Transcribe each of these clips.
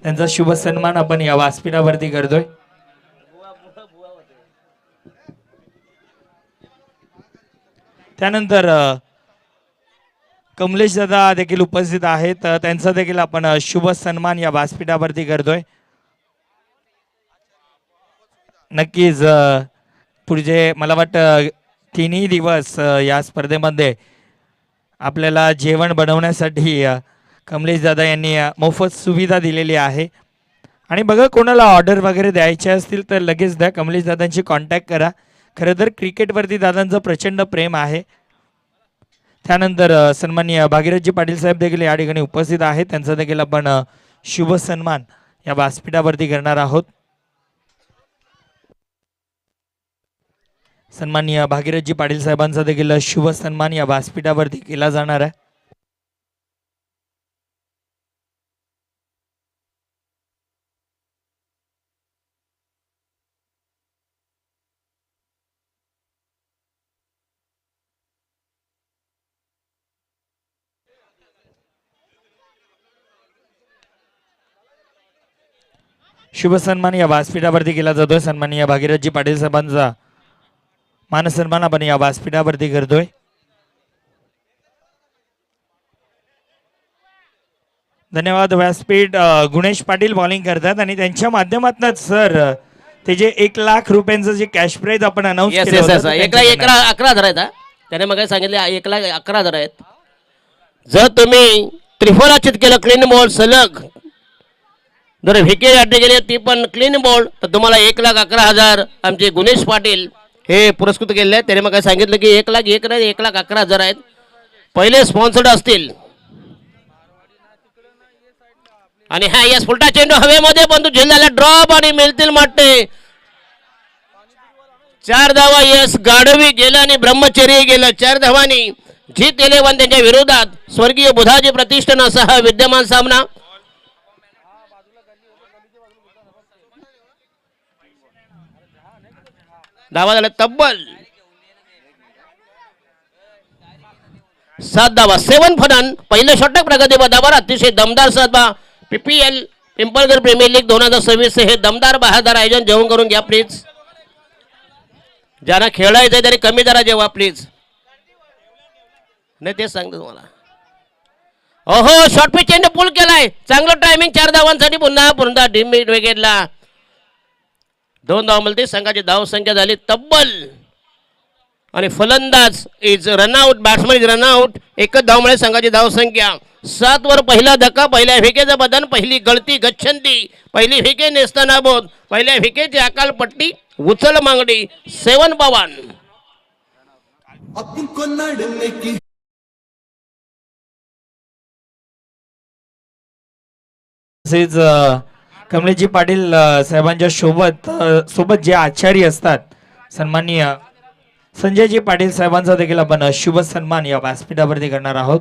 त्यांचा शुभ सन्मान आपण या व्यासपीठावरती करतोय। त्यानंतर कमलेश दादा देखील उपस्थित आहेत, त्यांचा देखील आपण शुभ सन्मान या व्यासपीठावरती करतोय। नक्कीच पुढचे मला वाटतं तिन्ही दिवस या स्पर्धेमध्ये आपल्याला जेवण बनवण्यासाठी कमलेश दादा यांनी मोफत सुविधा दिलेली आहे। आणि बघा कोणाला ऑर्डर वगैरे द्यायचे असतील तर लगेच द्या, कमलेश दादांची कॉन्टॅक्ट करा। खरं तर क्रिकेटवरती दादांचं प्रचंड प्रेम आहे। त्यानंतर सन्माननीय भागीरथजी पाटील साहेब देखील या ठिकाणी उपस्थित आहेत, त्यांचा देखील आपण शुभ सन्मान या व्यासपीठावरती करणार आहोत। सन्माननीय भागीरथजी पाटील साहेबांचा देखील शुभ सन्मान या व्यासपीठावरती केला जाणार आहे। शुभ सन्मान या व्यासपीठावरती केला जातोय। सन्माननीय भागीरथजी पाटील साहेबांचा मानसन्मान आपण या व्यासपीठावरती करतोय। धन्यवाद व्यासपीठ। गुणेश पाटील बॉलिंग करतात आणि त्यांच्या माध्यमातून सर ते जे 1 लाख रुपयांचं जे कॅश प्राइज आपण अनाउन्स केलं होतं 1,11,000 आहेत। त्याने मग सांगितले 1,11,000 आहेत। जर तुम्ही त्रिफळाचित केलं क्लीन बॉल सलग, जर विकेट अड्डे गेले ती पण क्लीन बॉल, तर तुम्हाला 1,11,000 आमचे गुणेश पाटील हे पुरस्कृत केले आहेत। त्याने मग सांगितलं की 1,01 नाही 1,11,000 आहेत। पहिले स्पॉन्सर्ड असतील। आणि हा यस फुलटा चेंडू हवेमध्ये बंदूक झेलला ड्रॉप आणि मिळतील माटे 4 धावा। यस गाढवी गेला आणि ब्रह्मचर्य गेलं 4 धावांनी जीत 11 त्यांच्या विरोधात स्वर्गीय बुधाजी प्रतिष्ठानासह हा विद्यमान सामना। धावा झाला तब्बल 7 धावा। 7 फलन पहिल्या षटक प्रगती पदावर अतिशय दमदार साधबा। PPL पिंपळगड प्रीमियर लीग 2026 हे दमदार बहादर आयोजन जेवण करून घ्या प्लीज। ज्यांना खेळायचंय तरी कमी दरा जेवा प्लीज। नाही तेच सांगतो तुम्हाला। ओहो शॉर्ट पिच चेंडू पुल केलाय, चांगलं टायमिंग 4 धावांसाठी पुन्हा टीम विकेटला 2 धावा मिळते। संघाची धाव संख्या झाली तब्बल आणि फलंदाज is run out, batsman is run out. 1च धाव मिळेल संघाची धाव संख्या 7 वर पहिला धक्का, पहिल्या विकेटचं बदन, पहिली गळती गच्छंती, पहिली विकेट नेस्तानाबूत, पहिल्या विकेटची अकालपट्टी उचल मागणी 7 पवन। तसेच कमलेशजी पाटील साहेबांच्या सोबत जे आचार्य असतात सन्माननीय संजयजी पाटील साहेबांचा देखील आपण शुभ सन्मान या व्यासपीठावरती करणार आहोत।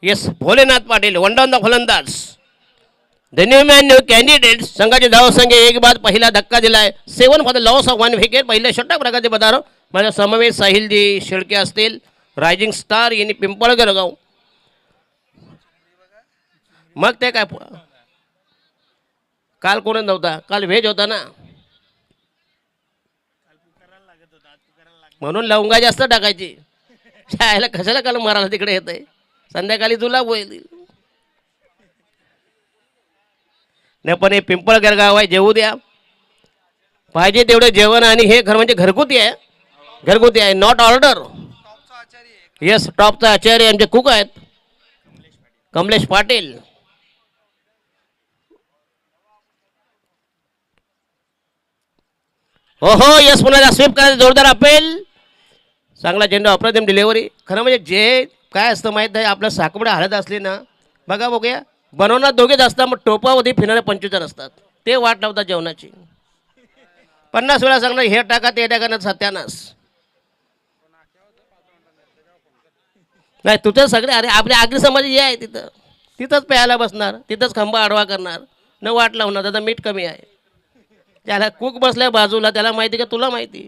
Yes Bholenath Patil one down the फलंदाज द न्यू कॅन्डिडेट। संघाची धाव संख्या 1 बाद, पहिला धक्का दिलाय 7 for the loss of 1 wicket. पहिल्या षटक प्रगती पदावर माझ्या समवेत साहिलजी शेळके असतील, रायझिंग स्टार यांनी पिंपळगड गाव। मग ते काय काल कोण नव्हता, काल व्हेज होता ना, म्हणून लवंगा जास्त टाकायची। शाळेला कशाला काल मारायला तिकडे येत आहे, संध्याकाळी तुला होईल नाही। पण हे पिंपळगड गाव आहे, जेवू द्या पाहिजे तेवढे जेवण। आणि हे घर म्हणजे घरगुती आहे, घरगुती आहे, नॉट ऑर्डर। येस टॉपचा आचार्य आमचे कुक आहेत कमलेश पाटील। ओहो यस पुन्हा स्वीप करायचं जोरदार अपेल, चांगला चेंडू अप्रतिम डिलिव्हरी। खरं म्हणजे जे काय असतं माहीत आहे, आपल्या साकबडे हलत असले ना बघा बघूया बनवणार दोघेच असतात, मग टोपावधी फिरणारे 25 असतात, ते वाट लावतात जेवणाची। 50 वेळा सांगणार हे टाका ते टाका ना सत्यानाश नाही तुझं सगळे। अरे आपल्या आगरी समाज हे आहे तिथं, तिथंच प्यायला बसणार, तिथंच खंबा आडवा करणार, न वाट लावणार, त्याचा मीठ कमी आहे। त्याला कुक बसल्या बाजूला, त्याला माहिती का तुला माहिती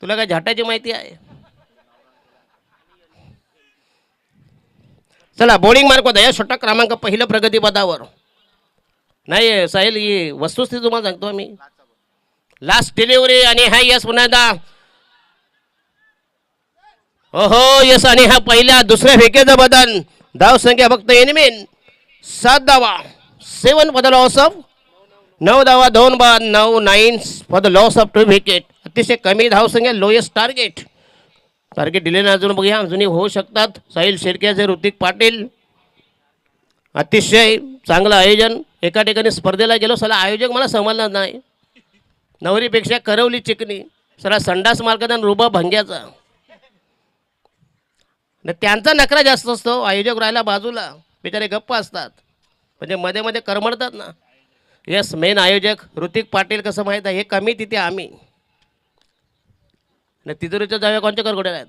तुला काय झाटाची माहिती आहे? चला बॉलिंग मार्क होता या षटक क्रमांक पहिलं प्रगतीपदावर. नाही साहिल, ही वस्तुस्थिती तुम्हाला सांगतो आम्ही. लास्ट डिलिव्हरी आणि हा यस पुन्हा एकदा. ओहो यस, आणि हा पहिल्या दुसऱ्या फेकेचा बदल. धाव संख्या फक्त एनिमेन 7 धावा, 7 फॉर द लॉस ऑफ 9 धावा, 2 बाद 9 9 for the loss of 2 wicket. अतिशय कमी धाव संख्या, लोएस्ट टार्गेट. टार्गेट दिले ना अजून बघूया, अजूनही होऊ शकतात. साहिल शेरकेचे ऋतिक पाटील, अतिशय चांगलं आयोजन. एका ठिकाणी स्पर्धेला गेलो, सला आयोजक मला समजला नाही. नवरीपेक्षा करवली चिकनी, सला संडास मार्गाचा रुबा भंग्याचा. त्यांचा नकरा जास्त असतो. आयोजक राहायला बाजूला, बिचारे गप्प असतात, म्हणजे मध्ये मध्ये करमडतात ना. यस, मेन आयोजक ऋतिक पाटील. कसं माहीत आहे, हे कमी तिथे आम्ही. न तिजोरीच्या जाव्या कोणत्या करगोड्या आहेत?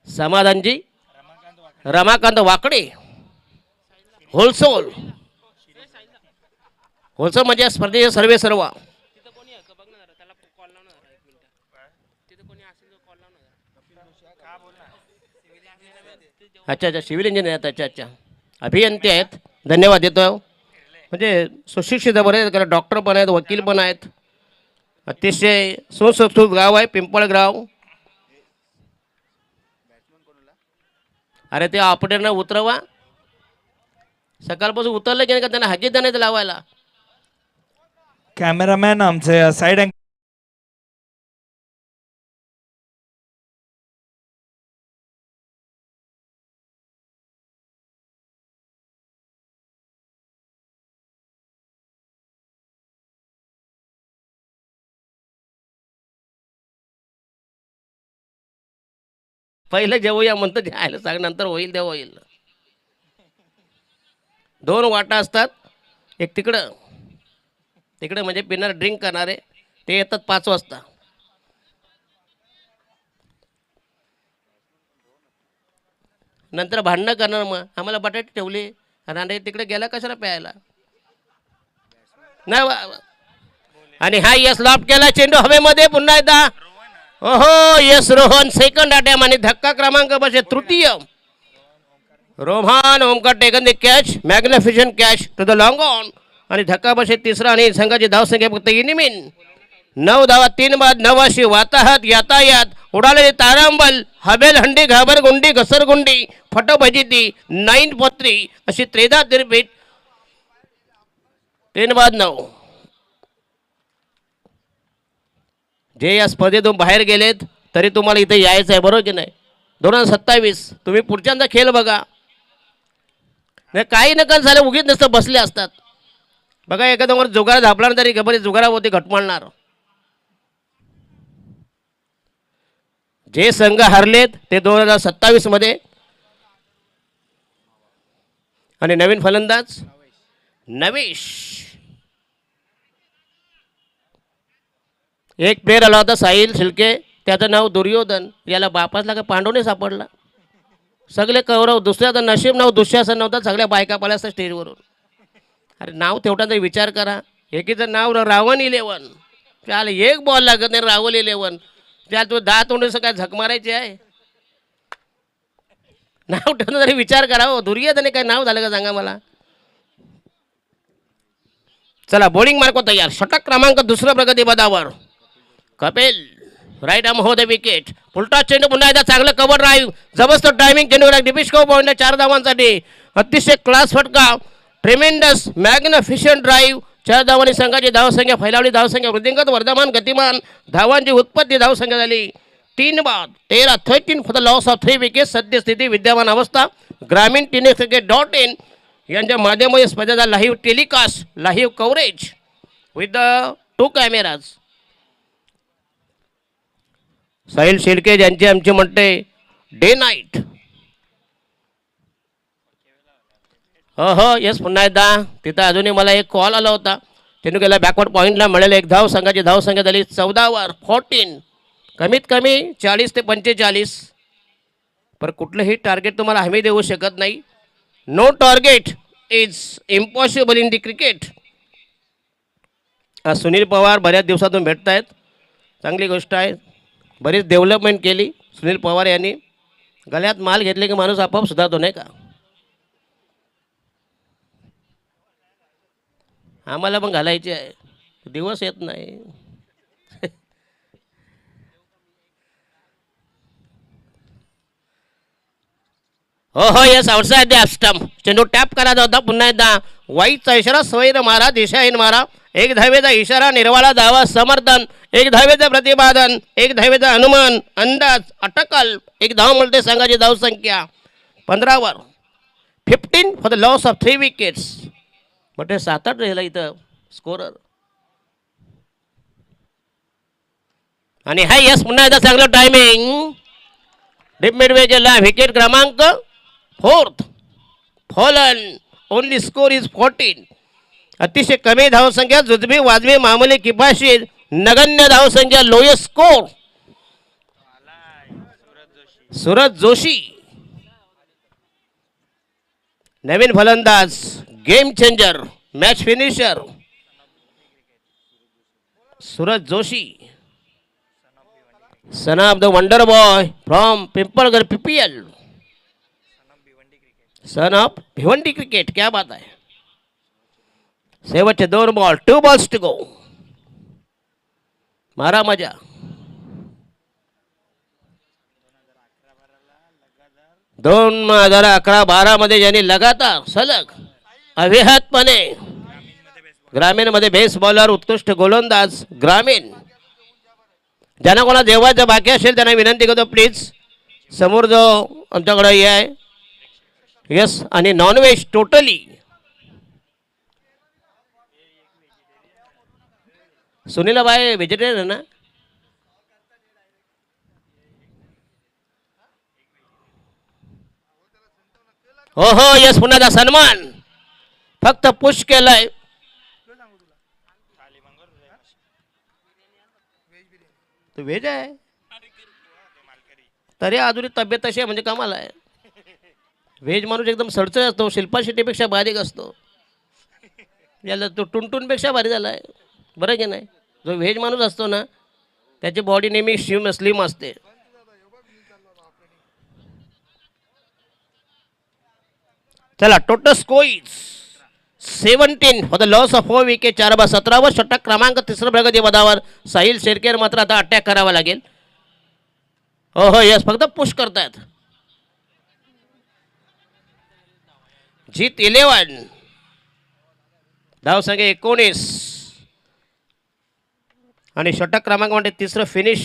समाधानजी रमाकांत वाकडे. होलसोल होलसोल म्हणजे स्पर्धेचे सर्वे सर्व. अच्छा अच्छा, सिव्हिल इंजिनियर आहेत. अच्छा अच्छा, अभियंते आहेत. धन्यवाद देतो. म्हणजे सुशिक्षित बरे, कारण डॉक्टर पण आहेत, वकील पण आहेत. अतिशय सुसंस्कृत गाव आहे पिंपळगाव. अरे ते ऑपरेटरनं उतरवा, सकाळपासून उतरलं की नाही का, त्यांना हजेत नाही लावायला. कॅमेरामॅन आमचे साईड पहिलं जेवूया म्हणतं, द्यायला सांग, नंतर होईल तेव्हा होईल. 2 वाटा असतात. एक तिकडं तिकडे म्हणजे पिणार ड्रिंक करणारे ते येतात 5 वाजता. नंतर भांडणं करणार, मग आम्हाला बटाटे ठेवले आणि तिकडे गेला कशाला प्यायला नाही. आणि हा यस लॉफ्ट केला, चेंडू हवेमध्ये पुन्हा एकदा. ओहो यस, रोहन सेकंड अटॅम्प आणि धक्का क्रमांक बसे तृतीय. Rohan Omkar taken the catch, magnificent catch to the long on. आणि धक्का बसे तिसरा, आणि संघाची धावसंख्या फक्त इनिमिन 9 धावा, 3 बाद 9 अशी. वाताहत यातायात, उडालेली तारांबल, हवेल हंडी घाबरगुंडी घसरगुंडी फटोभजिती 9-3 अशी 13 तिरपीट 3 बाद 9. जे या स्पर्धेतून बाहेर गेलेत तरी तुम्हाला इथे यायचं आहे, बरोबर की नाही? 2027 तुम्ही पुढच्यांचा खेळ बघा. नाही काही नका झालं, उगीच नसतं बसले असतात. बघा एखाद्यावर जुगार झापला तरी गबरी जुगारावरती घटमाळणार. जे संघ हरलेत ते 2027 मध्ये. आणि नवीन फलंदाज नवेश. एक प्लेअर आला होता साहिल शिल्के, त्याचं नाव दुर्योधन. याला बापासला का पांडवने सापडला. सगळे कौरव, दुसऱ्याचं नशीब नाव दुःशासन नव्हतं. सगळ्या बायका पाल्या असतात स्टेजवरून. अरे नाव तेवढा विचार करा. एकीचं नाव रावण 11. त्याला एक बॉल लागत नाही, रावण 11. त्याला तू 10 तोंडीचं काय झक मारायची आहे. नाव ठेवणं तरी विचार करा. हो दुर्योधन काय नाव झालं का सांगा मला. चला बॉलिंग मार्क तयार. षटक क्रमांक दुसऱ्या प्रगतीपदावर कपिल. राईट आर्म हो द विकेट. उलटा चेंडू पुन्हा एकदा चांगलं कव्हर ड्राईव्ह, जबरदस्त टायमिंग चेंडू. डिपिस्को पॉईंट 4 धावांसाठी. अतिशय क्लास फटका, ट्रेमेंडस मॅग्निफिशंट ड्राईव्ह. 4 धावांनी संघाची धावसंख्या फैलावली. धावसंख्या वृद्धिंगत वर्धमान गतिमान. धावांची उत्पत्ती धावसंख्या झाली 3 बाद 13 for the loss of 3 wicket. सद्यस्थिती विद्यमान अवस्था. ग्रामीण TNXcricket.in यांच्या माध्यमातून स्पर्धेचा live telecast, live coverage with the 2 cameras. Sahil Shelke यांचे आमचे म्हणते डे नाईट. हो यस, पुन्हा एकदा तिथं अजूनही मला एक कॉल आला होता. त्यांनी गेला बॅकवर्ड पॉईंटला मिळेल 1 धाव. संघाची धावसंख्या झाली 14 14. कमीत कमी 40 ते 45. पर कुठलंही टार्गेट तुम्हाला हमी देऊ शकत नाही. No target is impossible in the cricket. Sunil Pawar बऱ्याच दिवसातून भेटत आहेत. चांगली गोष्ट आहे. बरीच डेव्हलपमेंट केली सुनील पवार यांनी. गळ्यात माल घेतले की माणूस आपोआप सुधारतो नाही का. आम्हाला पण घालायचे आहे, दिवस येत नाही. हो येस आउटसाइड द स्टंप. चेंडू टॅप करायचा होता पुन्हा एकदा. वाईटचा इशारा सवयीनं मारा, दिशाहीन मारा. एक धावेचा इशारा, निर्वाळा धावा, समर्थन. एक धावेचं प्रतिपादन, एक धावेचा अनुमान, अंदाज, अटकल. एक धाव मिळते संघाची धावसंख्या 15 वर. 15 for the loss of 3 wickets. म्हणजे 7-8 राहिला इथं स्कोरर. आणि हाय यस पुन्हा एकदा चांगलं टायमिंग. डीप मिडवे गेला. विकेट क्रमांक 4th fallen. Only score is 14. अतिशय कमी धावसंख्या, जुजबी वाजवी, मामूली, किफाशीर. नगण्य धावसंख्या, लोएस्ट स्कोर. सूरज जोशी नवीन फलंदाज, game changer, match finisher. Suraj Joshi son of the wonder boy from Pimpalgad PPL. Son of Bhiwandi cricket. क्या बात आहे. शेवटचे 2 बॉल, 2 बॉल्स टू गो. मारा मजा. दोन 2011-12 मध्ये ज्यांनी लगातार सलग अविहतपणे ग्रामीण मध्ये बेस बॉलर, उत्कृष्ट गोलंदाज ग्रामीण. ज्यांना कोणा जेवायचं बाकी असेल त्यांना विनंती करतो प्लीज समोर जो आमच्याकडे हे आहे यस. आणि नॉनव्हेज टोटली. सुनीला बाय व्हेजिटेरियन आहे ना. हो हो यस पुन्हा सन्मान. फक्त पुश केलाय. तो व्हेज आहे तरी अजूनही तब्येत तशी आहे म्हणजे कमाल आहे. व्हेज माणूस एकदम सडचण असतो. शिल्पा शेट्टीपेक्षा बारीक असतो. याला तो टुनटुनपेक्षा भारी झाला आहे. बरं की नाही. जो व्हेज माणूस असतो ना त्याची बॉडी नेहमी स्लिम असते. चला total score 17 for the loss of 4 wicket. 4/17 वर. षटक क्रमांक 3 प्रगती पदावर. साहिल शेरकेर मात्र आता अटॅक करावा लागेल. हो हो यस फक्त पुश करतायत. जीत 11. धावसंख्या 19. आणि षटक क्रमांक म्हणजे 3रं फिनिश.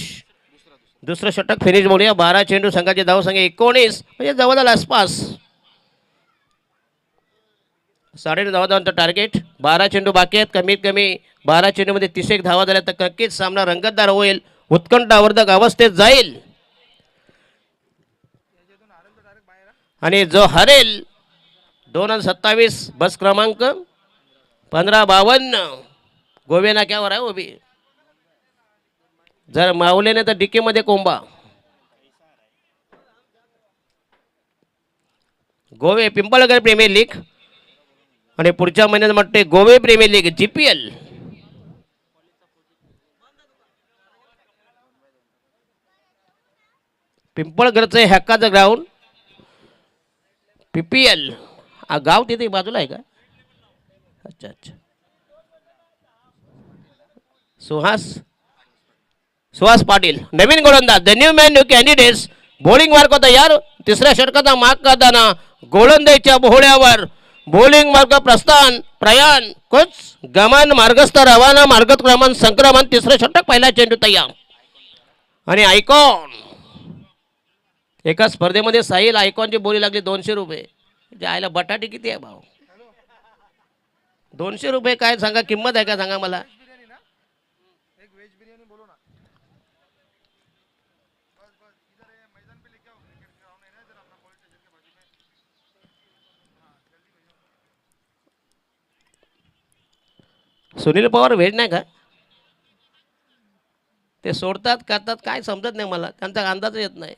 दुसरं षटक फिनिश बोलूया. 12 चेंडू, संघाची धावसंख्या 19 म्हणजे जवळ आसपास. 9.5 धावांचं टार्गेट. 12 चेंडू बाकी आहेत. कमीत कमी 12 चेंडूमध्ये 31 धावा झाल्या तर नक्कीच सामना रंगतदार होईल. उत्कंठावर्धक अवस्थेत जाईल. आणि जो हरेल 2/27 बस क्रमांक 1552 गोवे नाक्यावर आहे उभी. जर मावलेने तर डिके मध्ये कोंबा. गोवे पिंपळगड प्रीमियर लीग आणि पुढच्या महिन्यात म्हणते गोवे प्रीमियर लीग GPL. पिंपळगडचं हक्काचं ग्राउंड PPL. गाव तिथे बाजूला आहे का. अच्छा अच्छा. सुहास पाटील नवीन गोलंदाज. The new man new candidates. Bowling मार्ग तयार. 3ऱ्या षटकाचा माग करताना गोलंदाजीच्या बोहळ्यावर बॉलिंग मार्ग प्रस्थान प्रयाण कोच गमन मार्गस्थ रवाना मार्गक्रमण संक्रमण. 3रं षटक. पहिला चेंडू तयार. आणि आयकॉन एका स्पर्धेमध्ये साहिल आयकॉनची बोली लागली 200 रुपये. जायला बटाटे किती आहे भाऊ. 200 रुपये काय सांगा किंमत आहे का सांगा मला. सुनील पवार व्हेज नाही का. ते सोडतात करतात काय समजत नाही मला. त्यांचा अंदाज येत नाही.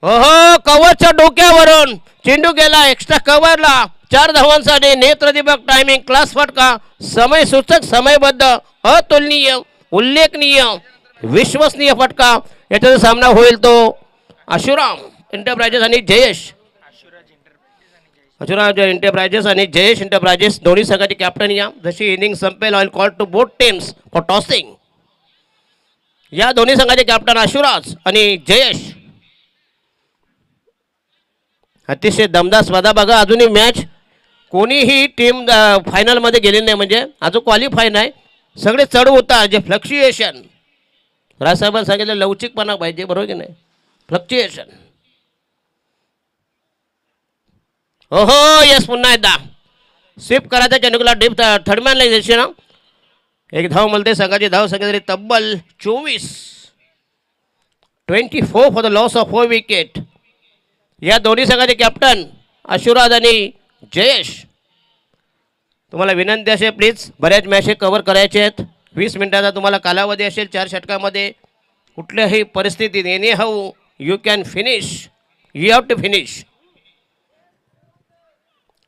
हो कव्हरच्या डोक्यावरून चेंडू गेला एक्स्ट्रा कव्हरला. 4 धावांसाठी नेत्रदीपक टायमिंग क्लास फटका. समय सूचक समयबद्ध अतुलनीय उल्लेखनीय विश्वसनीय फटका. याचा सामना होईल तो आशुराम एंटरप्राइजेस आणि जयेश. आशुराम एंटरप्राइजेस आणि जयेश एंटरप्राइजेस दोन्ही संघाचे कॅप्टन या. जशी इनिंग संपेल all call to both teams for tossing. या दोन्ही संघाचे कॅप्टन आशुराज आणि जयेश. अतिशय दमदार स्पर्धा बघा. अजूनही मॅच कोणीही टीम फायनलमध्ये गेलेली नाही. म्हणजे अजून क्वालिफाय नाही. सगळे चढ होता जे फ्लक्च्युएशन. राजसाहेबांनी सांगितलं लवचिकपणा पाहिजे. बरोबर की नाही. फ्लक्च्युएशन. ओहो यस पुन्हा एकदा स्वीप करायचा चेंडूला डीप थर्डमॅनला द्यायचे ना. एक धाव मिळते. संघाची धाव संख्या झाली तब्बल 24. 24 for the loss of 4 wicket. या दोन्ही संघाचे कॅप्टन आशुराज आणि जयेश. तुम्हाला विनंती असेल प्लीज बऱ्याच मॅचेस कव्हर करायचे आहेत. 20 मिनिटाचा तुम्हाला कालावधी असेल. 4 षटकामध्ये कुठल्याही परिस्थितीत anyhow you can finish. You have to finish.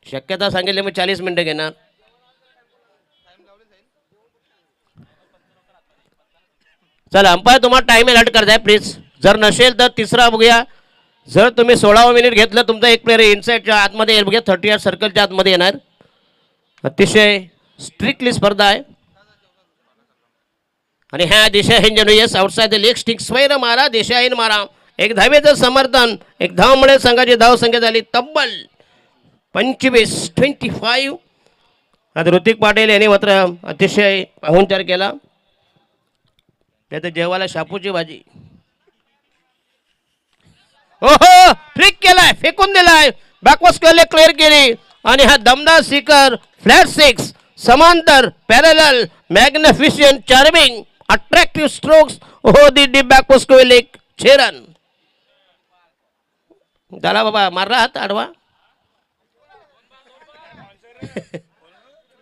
शक्यता सांगितली मी 40 मिनिटं घेणार. चला अंपायर तुम्हाला टाइम अलर्ट करताय प्लीज. जर नसेल तर तिसरा बघूया. जर तुम्ही 16 मिनिट घेतलं तुमचा एक प्लेअर इनसाईडच्या आतमध्ये येईल. बघूया 30 सर्कलच्या आतमध्ये येणार. अतिशय स्ट्रिक्टली स्पर्धा आहे. आणि ह्या दिशाहीन जणू yes outside the leg stick स्वैर मारा दिशाहीन मारा. एक धावेचं समर्थन. एक धावमुळे संघाची धाव संख्या झाली तब्बल 25. आता ऋतिक पाटील यांनी मात्र अतिशय पाहुणचार केला. नाही तर जेवायला शापूची भाजी. ओहो फ्लिक केलाय. फेकून दिलाय. बॅकवर्ड क्लिअर केली. आणि हा दमदार सिकर फ्लॅट 6 समांतर पॅरलल मॅग्निफिशियंट चार्मिंग अट्रॅक्टिव्ह स्ट्रोक्स. हो दी बॅकवर्ड स्क्वेअर लेग 6 रन. झाला बाबा मारला हात आडवा.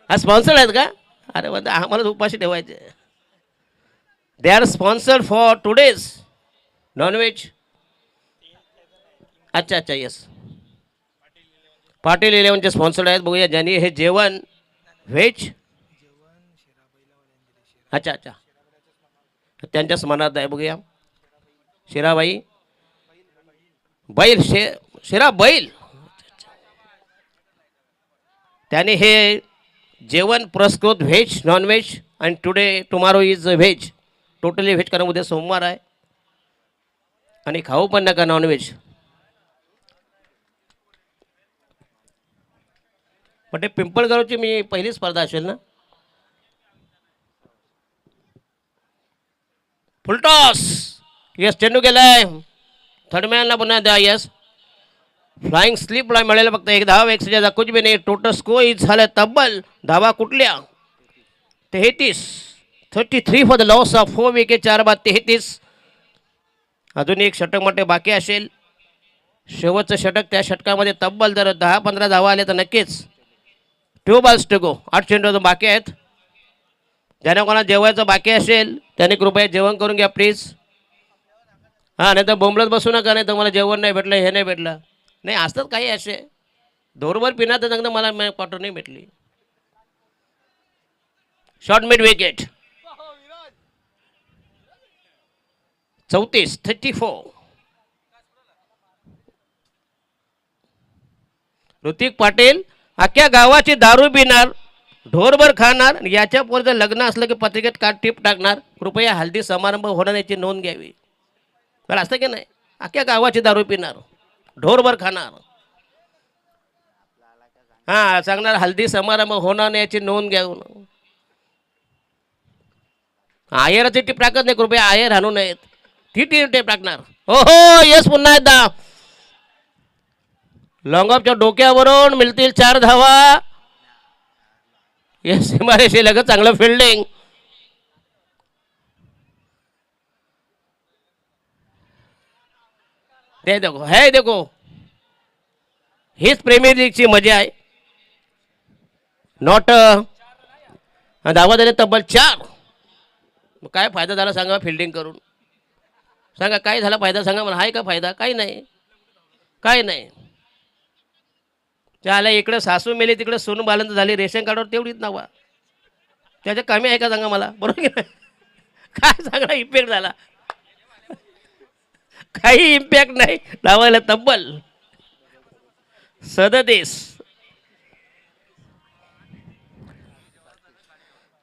हा स्पॉन्सर आहेत का. अरे बघा आम्हाला उपाशी ठेवायचे. They are sponsored for today's non veg. अच्छा अच्छा येस पाटील 11चे स्पॉन्सर्ड आहेत. बघूया ज्यांनी हे जेवण व्हेज. अच्छा अच्छा त्यांच्या स्मरणार्थ आहे. बघूया शिराबाई बैल शिरा बैल. त्याने हे जेवण पुरस्कृत व्हेज नॉनव्हेज आणि tomorrow is veg. Totally veg कारण उद्या सोमवार आहे. आणि खाऊ पण नका नॉनव्हेज. पण ते पिंपळगावची मी पहिली स्पर्धा असेल ना. फुलटॉस यस चेंडू गेलाय. थर्डमॅनला पुन्हा द्या. यस फ्लाइंग स्लिपला मिळालं फक्त एक धाव. एक सजा कुछ भी नाही. टोटल स्कोर इज झालं तब्बल धावा कुठल्या 33 for the loss of 4 wicket. 4 बाद 33. अजून एक षटक मोठे बाकी असेल. शेवटचं षटक. त्या षटकामध्ये तब्बल जर 10-15 धावा आले तर नक्कीच 2 बॉल्स टू गो. 8 चेंडू बाकी आहेत. ज्यांना कोणा जेवायचं बाकी असेल त्याने कृपया जेवण करून घ्या प्लीज. हां नाही तर बोंबलत बसू नका. नाही तर मला जेवण नाही भेटलं हे नाही भेटलं. नाही असतात काही असे दोरभर पिणार तर चांगलं मला क्वार्टर नाही भेटली. Short mid wicket 34. Hrithik Patil अख्ख्या गावाची दारू पिणार. ढोरभर खाणार. याच्या पुढे जर लग्न असलं की पत्रिकेत कार्ड टिप टाकणार. कृपया हल्दी समारंभ होणार याची नोंद घ्यावी. बरं असतं की नाही. अख्ख्या गावाची दारू पिणार. ढोरभर खाणार. हां सांगणार हल्दी समारंभ होणार नाही याची नोंद घ्यावी. आयराची टीप टाकत नाही. कृपया आयर आणू नयेत. ती टीप टाकणार. ओहो यस पुन्हा एकदा लॉंग ऑफच्या डोक्यावरून मिळतील 4 धावा. यस सीमारेषे लगत चांगलं फिल्डिंग. ते देखो हीच प्रीमियर लीगची मजा आहे. नॉट धावा झाले तब्बल 4. काय फायदा झाला सांगा फिल्डिंग करून. सांगा काय झाला फायदा सांगा मला. आहे का फायदा. काही नाही. काय नाही. त्याला इकडे सासू मेली तिकडे सोनू बालंत झाली. रेशन कार्डवर तेवढीच नावा. त्याच्या कमी आहे का सांगा मला. बरोबर की नाही. काय चांगला इम्पॅक्ट झाला, काही इम्पॅक्ट नाही. धावायला तब्बल 37.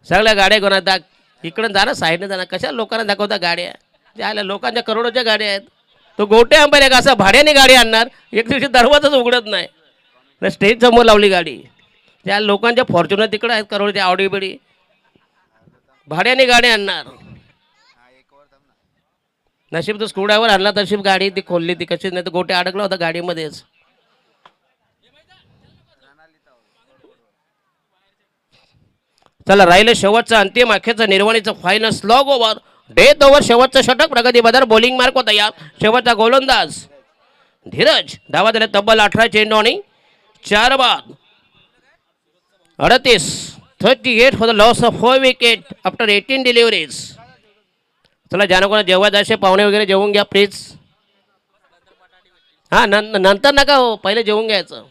सगळ्या गाड्या घेऊन आता इकडून जाणं साईडने जाणं, कशा लोकांना दाखवता गाड्या, ज्या लोकांच्या करोडोच्या गाड्या आहेत. तो गोटे अंबानी का असं भाड्याने गाडी आणणार, एक दिवशी दरवाजाच उघडत नाही, स्टेज समोर लावली गाडी. त्या लोकांच्या फॉर्च्युनर तिकडे आहेत करोडच्या, आवडी बिडी, भाड्याने गाडी आणणार. नशीब तो स्क्रूड्रायव्हर आणला, तशी गाडी ती खोलली, ती कशी, नाही तर गोटे अडकला होता गाडीमध्येच. चला राहिलं शेवटचा अंतिम अखेरचा निर्वाणीचं final slog over, death over, शेवटचं षटक. प्रगती बदर बॉलिंग मार्क होता या शेवटचा गोलंदाज धीरज. धावा झाल्या तब्बल 18 चेंडू आणि 4 बाद. 38 for the loss of 4 wicket after 18 deliveries. चला ज्यानं कोणा जेव्हा जायचे पाहुणे वगैरे जेवून घ्या प्लीज. हां नंतर नका हो, पहिले जेवून घ्यायचं.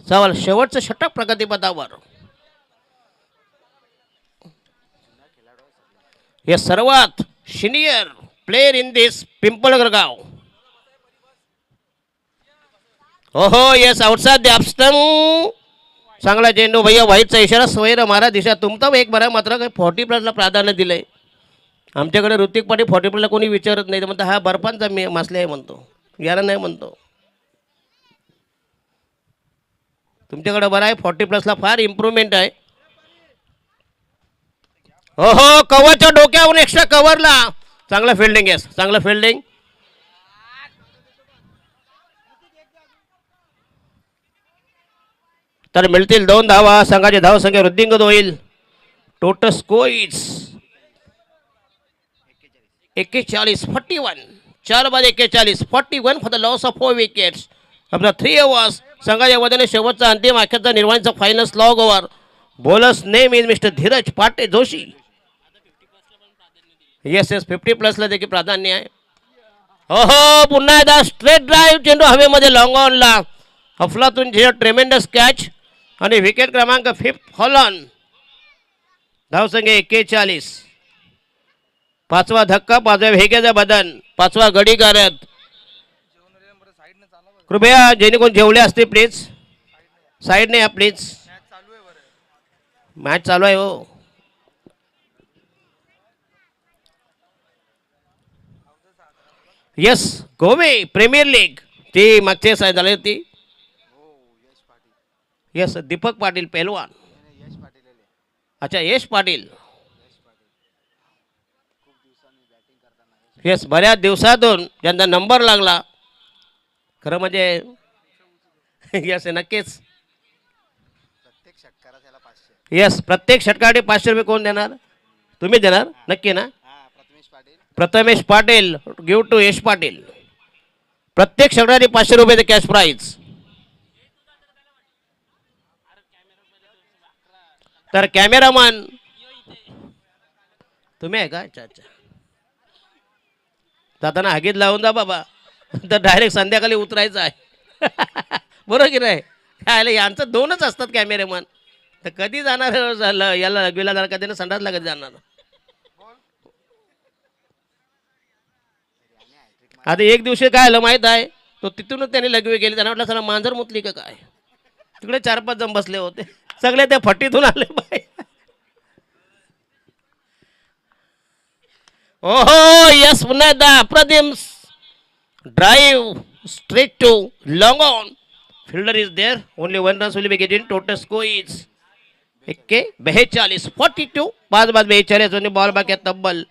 सवाल शेवटचं षटक प्रगतीपथावर. हे सर्वात senior player in this Pimpalgaon. ओहो येस आउटसाइड द ऑफ. चांगला चेंडू भैया, व्हाईटचा इशारा, सोयरा मारा दिशा. तुमचा एक बरा मात्र 40+ प्राधान्य दिलंय. आमच्याकडे ऋतिक पाटील 40+ कोणी विचारत नाही, म्हणतो हा बर्फांचा मासले आहे म्हणतो, याला नाही म्हणतो. तुमच्याकडे बरं आहे 40+ फार इम्प्रूव्हमेंट आहे. ओहो कव्हरच्या डोक्यावरून एक्स्ट्रा कव्हरला. चांगलं फिल्डिंग, येस चांगलं फिल्डिंग. तर मिळतील 2 धावा. संघाची धावसंख्या वृद्धिंगत होईल. Total score is 41 41. 4 बाद 41 41 for the loss of 4 wickets आपला 3 ओव्हर्स. संघाच्या वतीने शेवटचा अंतिम अखेरचा निर्वाणीचा final slog over. Bowler's name is Mr Dheeraj Pate Joshi. Yes 50+ देखील प्राधान्य आहे. ओहो पुन्हा एकदा स्ट्रेट ड्राईव्ह, चेंडू हवेमध्ये लॉंग ऑनला. अफलातून झेड ट्रेमेंडस कॅच आणि विकेट क्रमांक 5 हॉलन. धावसंख्या 41. 5वा धक्का, 5व्या भेग्याचा बदन, 5वा गडी करत. कृपया जेणे कोण जेवले असते प्लीज साईडने या प्लीज. मॅच चालू आहे हो. येस गोवे प्रीमियर लीग ती मागच्या साईड झाली होती. येस दीपक पाटील पेलवान. अच्छा यश पाटील. येस बऱ्याच दिवसातून ज्यांचा नंबर लागला खरं म्हणजे. येस नक्कीच. येस प्रत्येक षटकासाठी 500 रुपये कोण देणार, तुम्ही देणार नक्की ना. प्रथमेश पाटील गिव्ह टू यश पाटील. प्रत्येक षटकासाठी 500 रुपये कॅश प्राइज. तर कॅमेरामन तुम्ही आहे का. अच्छा अच्छा. जाताना हागीत लावून जा बाबा, तर डायरेक्ट संध्याकाळी उतरायचं आहे. बरोबर की नाही. काय यांचं 2च असतात कॅमेरेमन. तर कधी जाणार याला लघवीला जाणार, कधी ना संडासला कधी जाणार. आता एक दिवशी काय आलं माहीत आहे, तो तिथूनच त्यांनी लघवी गेली. त्यांना वाटलं सर मांजर मुतली का काय. तिकडे 4-5 जण बसले होते, सगळे त्या फट्टीतून आले बाय. ओहो यस पुन्हा एकदा अप्रतिम drive straight to long on. Fielder is there, only 1 run will be getting. Total score is 42 42. 5 बाद 42. ओनली बॉल बाकी आहे तब्बल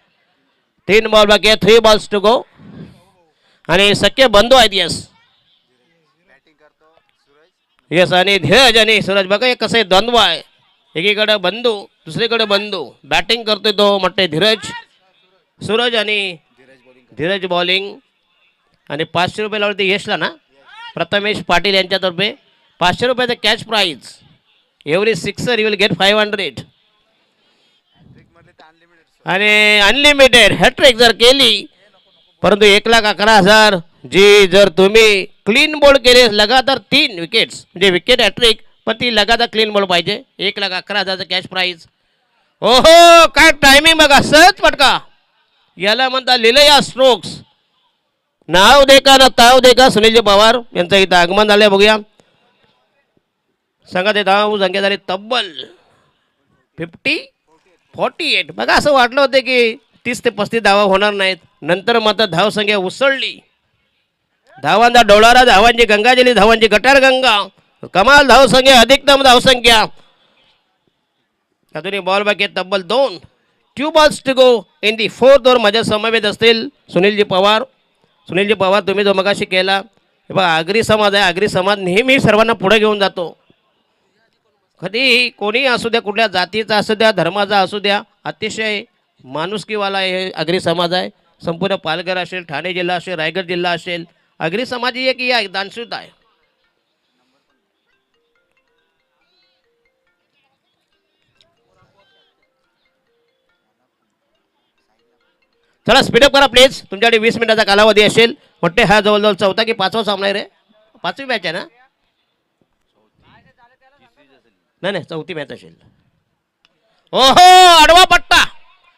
3 बॉल बाकी आहे. 3 बॉल्स टू गो. आणि सख्खे बंधू आहेत. येस येस आणि धीरज आणि सूरज बघा हे कसं द्वंद्व आहे. एकीकडे बंधू दुसरीकडे बंधू. बॅटिंग करतोय तो म्हटते धीरज. सूरज आणि धीरज बॉलिंग. आणि 500 रुपये लावले यशला ना. प्रथमेश पाटील यांच्यातर्फे 500 रुपयाचं cash prize. Every sixer you will get 500. आणि अनलिमिटेड हॅट्रिक जर केली, परंतु 1,11,000 जी जर तुम्ही क्लीन बोल्ड केले लगातार 3 विकेट्स, म्हणजे विकेट हॅट्रिक, पण ती लगातार क्लीन बोल्ड पाहिजे. 1,11,000 कॅश प्राईज. ओहो, काय टायमिंग बघा, सहज पटका. याला म्हणता लिलया स्ट्रोक्स. नाव दे का ना ताव दे का, सुनीलजी पवार यांचं इथं आगमन झालंय. बघूया सांगा ते धाव संख्या झाली तब्बल 50-48. बघा असं वाटलं होतं की 30 ते 35 धावा होणार नाहीत, नंतर मात्र धावसंख्या उसळली. धावांचा डोलारा, धावांची गंगा गेली, धावांची गटार गंगा, कमाल धावसंख्या, अधिकतम धावसंख्या. अजूनही बॉल बाकी आहेत तब्बल 2. 2 balls to go in the 4th over. माझ्या समवेत असतील सुनीलजी पवार. सुनीलजी पवार, तुम्ही जो मगाशी केला, हे बघा आगरी समाज आहे, आगरी समाज नेहमी सर्वांना पुढे घेऊन जातो. कधी कोणी असू द्या, कुठल्या जातीचा असू द्या, धर्माचा असू द्या, अतिशय माणुसकीवाला हे आगरी समाज आहे. संपूर्ण पालघर असेल, ठाणे जिल्हा असेल, रायगड जिल्हा असेल, आगरी समाज ही एक या दानशूत आहे. चला स्पीडअप करा प्लीज, तुमच्याकडे 20 मिनिटाचा कालावधी असेल. वाटते हा जवळजवळ 4था की 5वा सामना आहे रे. 5वी मॅच आहे ना? नाही नाही, 4थी मॅच असेल. ओहो, आडवा पट्टा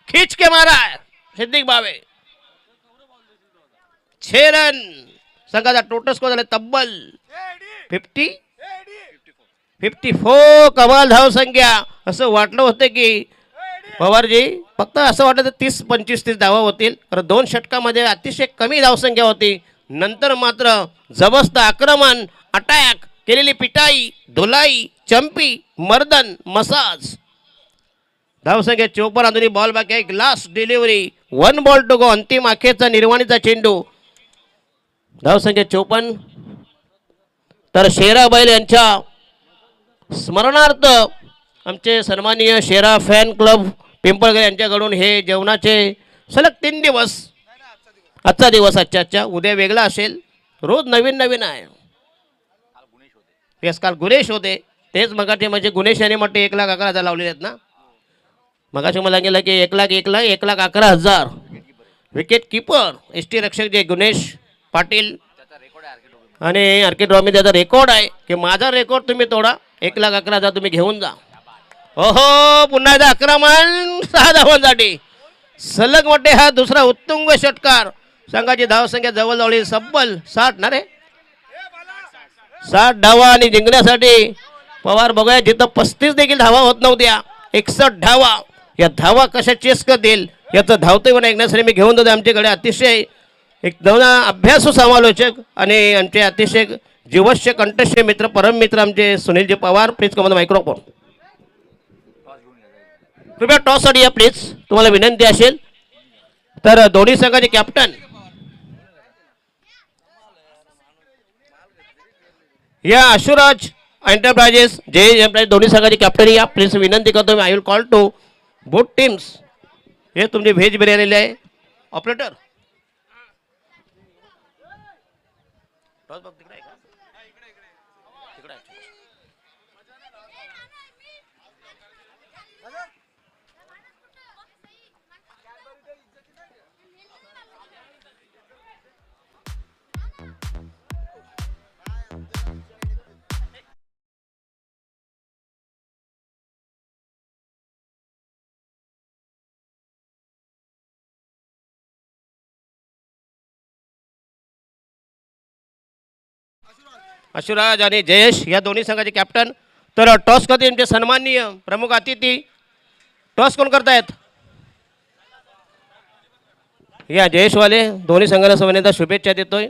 खींच के मारा सिद्दीक भावे. 6 रन. संघाचा टोटल स्कोर झाला तब्बल 54. कमाल धाव संख्या. असं वाटलं होतं की पवारजी फक्त असं वाटलं तर 30-25 धावा होतील, कारण 2 षटकामध्ये अतिशय कमी धावसंख्या होती. नंतर मात्र जबरदस्त आक्रमण, अटॅक केलेली, पिटाई, धुलाई, चंपी, मर्दन, मसाज. धावसंख्या 54. अजूनही बॉल बाकी आहे. Last delivery, 1 ball to go. अंतिम अखेरचा निर्वाणीचा चेंडू. धावसंख्या 54. तर शेरा बैल यांच्या स्मरणार्थ आमचे सन्माननीय शेरा फॅन क्लब पिंपळगर यांच्याकडून हे जेवणाचे सलग 3 दिवस, आजचा दिवस अच्छा, उद्या वेगळा असेल, रोज नवीन नवीन आहे. तेच काल गुणेश होते, तेच मगाचे म्हणजे गुणेश यांनी म्हटलं 1,11,000 लावलेले आहेत ना. मगाशी मला गेलं की 1,11,000. विकेट किपर एस टी रक्षक जे गुणेश पाटील आणि आर्किड रॉमी, त्याचा रेकॉर्ड आहे की माझा रेकॉर्ड तुम्ही तोडा, 1,11,000 तुम्ही घेऊन जा. ओहो, पुन्हा एकदा आक्रमण 6 धावांसाठी सलग वाटते. हा दुसरा उत्तुंग षटकार. संघाची धावसंख्या जवळजवळ सब्बल 60 ना रे, 60 धावा. आणि जिंकण्यासाठी पवार बघूया, जिथं 35 देखील धावा होत नव्हत्या, 61 धावा. या धावा कशा चेस करतील याचं धावतोय ऐकण्यासाठी मी घेऊन जातो आमच्याकडे अतिशय एक दोन अभ्यासू समालोचक आणि आमचे अतिशय जीवश्य कंठश्य मित्र, परम मित्र आमचे Sunilji Pawar. Please common microphone. कृपया टॉससाठी या प्लीज, तुम्हाला विनंती असेल तर. दोन्ही संघाचे कॅप्टन या आशुराज एंटरप्राइजेस जे एंटरप्राइज, दोन्ही संघाचे कॅप्टन या प्लीज, विनंती करतो. I will call to both teams. हे तुमची व्हेज बिर्याणी आहे ऑपरेटर. आशुराज आणि जयेश या दोन्ही संघाचे कॅप्टन. तर टॉस करते आमचे सन्माननीय प्रमुख अतिथी. टॉस कोण करतायत? या जयेशवाले. दोन्ही संघाला सवनेदा शुभेच्छा देतोय.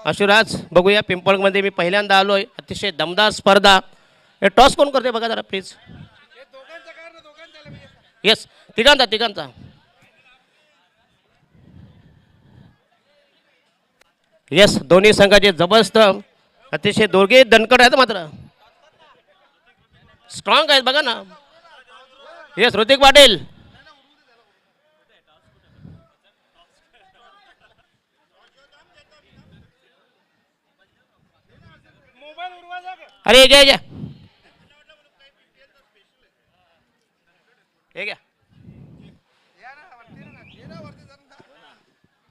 आशुराज, बघूया पिंपळमध्ये मी पहिल्यांदा आलोय, अतिशय दमदार स्पर्धा. हे टॉस कोण करते बघा जरा प्लीज. येस, तिघांचा. येस, दोन्ही संघाचे जबरदस्त अतिशय दोघे दणकट आहेत, मात्र स्ट्रॉंग आहेत बघा ना. येस, ऋतिक पाटील. अरे घ्या हे घ्या.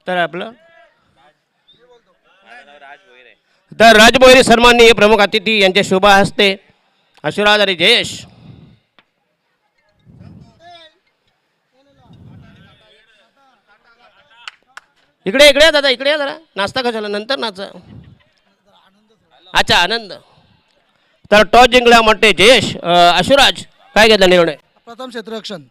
तर आपलं तर राजभोईर सन्माननीय प्रमुख अतिथी यांच्या शुभ हस्ते आशीर्वाद आणि जयेश. इकडे इकडे या दादा, इकडे या जरा. नाश्ता कशाला नंतर नाचा. अच्छा आनंद. तर टॉस जिंकल्या म्हणते जयेश. आशुराज काय घेतला निर्णय? प्रथम क्षेत्ररक्षण.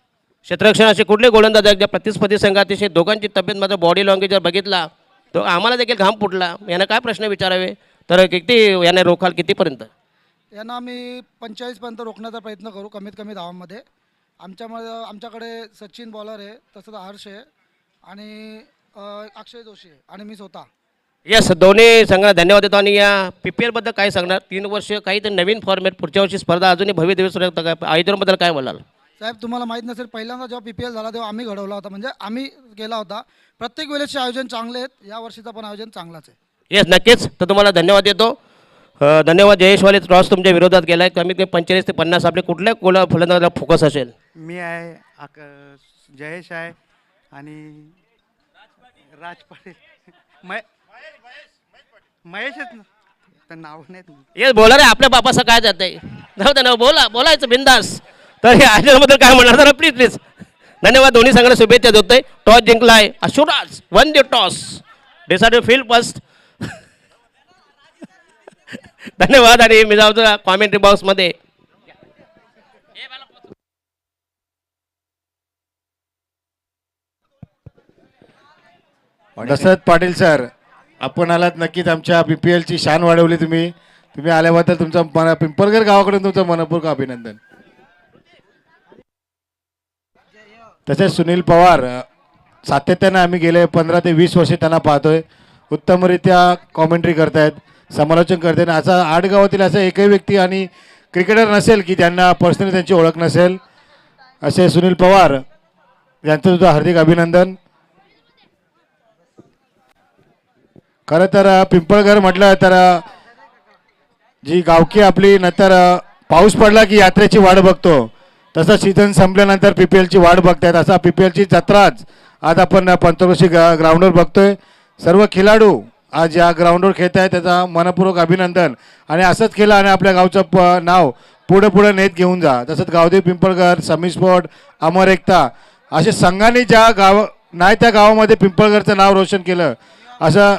क्षेत्ररक्षण असे कुठले गोलंदाज आहेत ज्या प्रतिस्पर्धी संघातिशय दोघांची तब्येत माझा बॉडी लँग्वेज जर बघितला तो आम्हाला देखील घाम फुटला. यांना काय प्रश्न विचारावे तर किती याने रोखाल कितीपर्यंत? यांना आम्ही 45पर्यंत रोखण्याचा प्रयत्न करू कमीत कमी धावांमध्ये. आमच्याकडे सचिन बॉलर आहे, तसंच हर्ष आहे आणि अक्षय जोशी आहे आणि मी स्वतः. यस, दोन्ही संघांना धन्यवाद देतो. आणि या PPL बद्दल काय सांगणार? 3 वर्ष काहीतरी नवीन फॉर्मॅट, पुढच्या वर्षी स्पर्धा अजूनही भव्य दिवस सुरू काय आयोजनाबद्दल काय बोलाल? साहेब तुम्हाला माहीत नसेल, पहिल्यांदा जेव्हा PPL झाला तेव्हा आम्ही घडवला होता, म्हणजे आम्ही केला होता. प्रत्येक वेळेसचे आयोजन चांगले आहेत, या वर्षीचं पण आयोजन चांगलाच आहे. येस नक्कीच. तर तुम्हाला धन्यवाद देतो. धन्यवाद जयेशवाले. टॉस तुमच्या विरोधात गेला आहे. कमीत कमी 45 ते 50 आपले कुठल्या फलंदाजाला फोकस असेल? मी आहे, जयेश आहे आणि राज पाटील, महेशच ना, तर नाव नाही. येस बोला रे, आपल्या बापाचं काय जात आहे? जाऊ दे ना, बोलायचं बिंदास. तर हे आयोजनाबद्दल काय म्हणणार जरा प्लीज प्लीज. धन्यवाद. दोन्ही संघाला शुभेच्छा देतोय. टॉस जिंकलाय Ashuraj. Won the toss, decided field first. धन्यवाद. आणि मी जाऊ कॉमेंट्री बॉक्समध्ये. दशरथ पाटील सर, आपण आलात, नक्कीच आमच्या PPL ची शान वाढवली तुम्ही आल्याबद्दल तुमचं पिंपळगर गावाकडून तुमचं मनपूर्वक अभिनंदन. तसेच सुनील पवार, सातत्यानं आम्ही गेले 15 ते 20 वर्षे त्यांना पाहतोय, उत्तमरित्या कॉमेंट्री करतायत, समालोचन करतायत. असा 8 गावातील असा एकही व्यक्ती आणि क्रिकेटर नसेल की ज्यांना पर्सनली त्यांची ओळख नसेल, असे सुनील पवार यांचं सुद्धा हार्दिक अभिनंदन. खरं तर पिंपळगर म्हटलं तर जी गावकी आपली, नंतर पाऊस पडला की यात्रेची वाट बघतो, तसं सीझन संपल्यानंतर PPL ची वाट बघतायत. असा PPL ची जत्राच आज आपण पंचक्रोशी ग्राउंडवर बघतोय. सर्व खेळाडू आज या ग्राउंडवर खेळत आहेत, त्याचा मनपूर्वक अभिनंदन. आणि असंच केलं आणि आपल्या गावचं नाव पुढे नेत घेऊन जा. तसंच गावदेव पिंपळगर, समी स्पोर्ट, अमर एकता असे संघांनी ज्या गाव नाही त्या गावामध्ये पिंपळगरचं नाव रोशन केलं, असं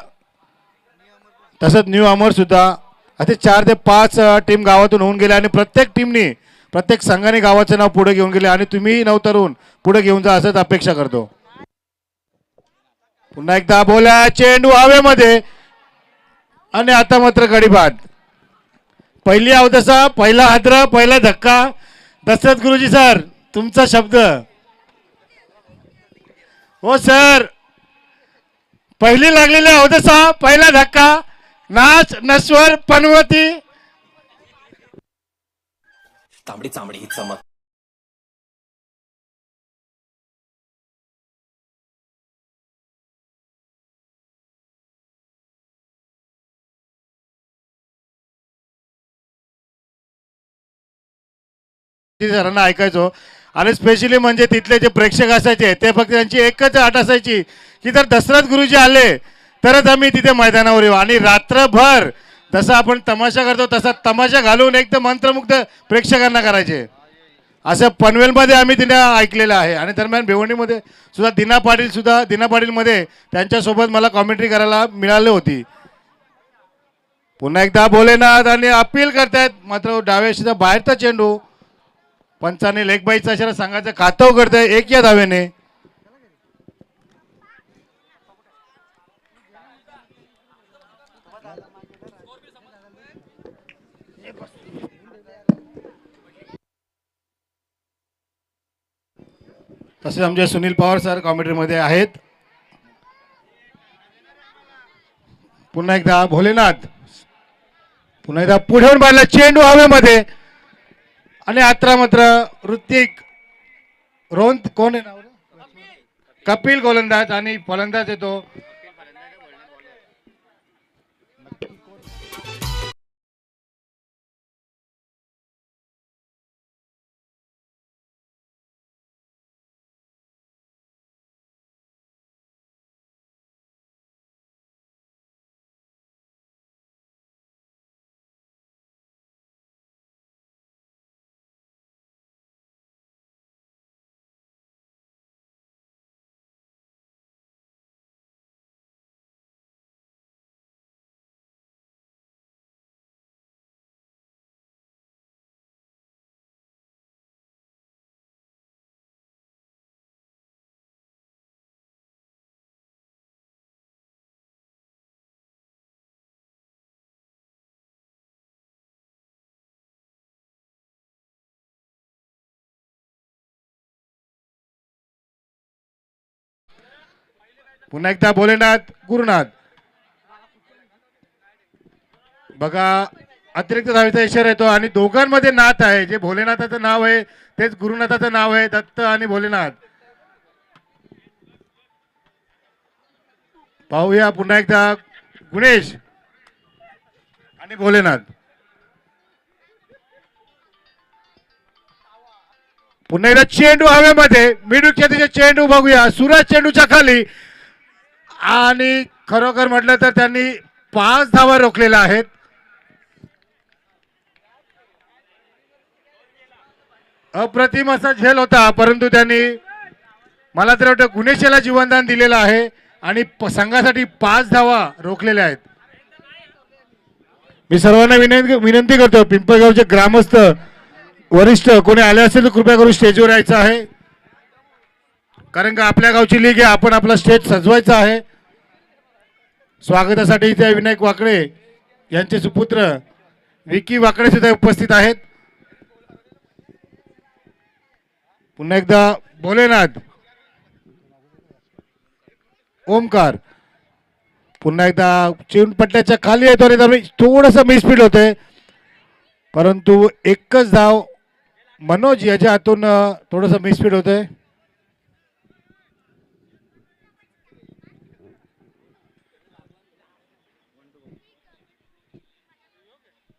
तसंच न्यू अमरसुद्धा असे 4 ते 5 टीम गावातून होऊन गेले आणि प्रत्येक संघाने गावाचं नाव पुढे घेऊन गेले आणि तुम्ही नवतरुण पुढे घेऊन जा असंच अपेक्षा करतो. पुन्हा एकदा बोला, चेंडू हवेमध्ये आणि आता मात्र गडीबाद. पहिली अवदसा, पहिला हादरा, पहिला धक्का. दशरथ गुरुजी सर, तुमचा शब्द. हो सर, पहिली लागलेली अवदसा, पहिला धक्का, नाच नश्वर पनवती. तांबडी चांबडी ही चमक. सरांना ऐकायचो आणि स्पेशली म्हणजे तिथले जे प्रेक्षक असायचे ते फक्त त्यांची एकच अट असायची की जर दशरथ गुरुजी आले तरच आम्ही तिथे मैदानावर येऊ. आणि रात्रभर जसं आपण तमाशा करतो तसा तमाशा घालून एकदम मंत्रमुग्ध प्रेक्षकांना करायचे. असं पनवेलमध्ये आम्ही तिने ऐकलेलं आहे. आणि दरम्यान भिवंडीमध्ये सुद्धा दिना पाटीलमध्ये त्यांच्यासोबत मला कॉमेंट्री करायला मिळाली होती. पुन्हा एकदा भोलेनाथ आणि अपील करतायत, मात्र डाव्या बाहेरचा चेंडू पंचाने लेग बाईचा इशारा संघाचं खातं करतंय 1 या धावेने. तसेच आमचे सुनील पवार सर कॉमेंट्रीमध्ये आहेत. पुन्हा एकदा भोलेनाथ, पुन्हा एकदा पुढे बाहेरला चेंडू हवेमध्ये आणि अत्रा मात्र ऋतिक रोहन, कोण आहे नाव, कपिल गोलंदाज आणि फलंदाज येतो पुन्हा एकदा भोलेनाथ गुरुनाथ. बघा अतिरिक्त धावेचा इशारा येतो आणि दोघांमध्ये नाथ आहे. जे भोलेनाथाचं नाव आहे तेच गुरुनाथाचं नाव आहे, दत्त आणि भोलेनाथ. पाहूया पुन्हा एकदा गुणेश आणि भोलेनाथ. पुन्हा एकदा चेंडू हवेमध्ये, मिडविकेटच्या दिशेने चेंडू बघूया. सूरज चेंडूच्या खाली आणि खरोखर म्हटलं तर त्यांनी 5 धावा रोखलेल्या आहेत. अप्रतिम असा झेल होता, परंतु त्यांनी मला तर वाटतं गुणेशाला जीवनदान दिलेलं आहे आणि संघासाठी 5 धावा रोखलेल्या आहेत. मी सर्वांना विनंती करतो, पिंपळगावचे ग्रामस्थ वरिष्ठ कोणी आले असेल तर कृपया करून स्टेजवर यायचं आहे, कारण का आपल्या गावची लीग आहे. आपण आपला स्टेज सजवायचा आहे. स्वागतासाठी इथे विनायक वाकडे यांचे सुपुत्र विकी वाकडे सुद्धा उपस्थित आहेत. पुन्हा एकदा भोलेनाथ, ओमकार. पुन्हा एकदा चिवून पट्ट्याच्या खाली येतो आणि थोडस मिसफीड होते, परंतु एकच धाव मनोज याच्या हातून थोडस मिसफीड होते.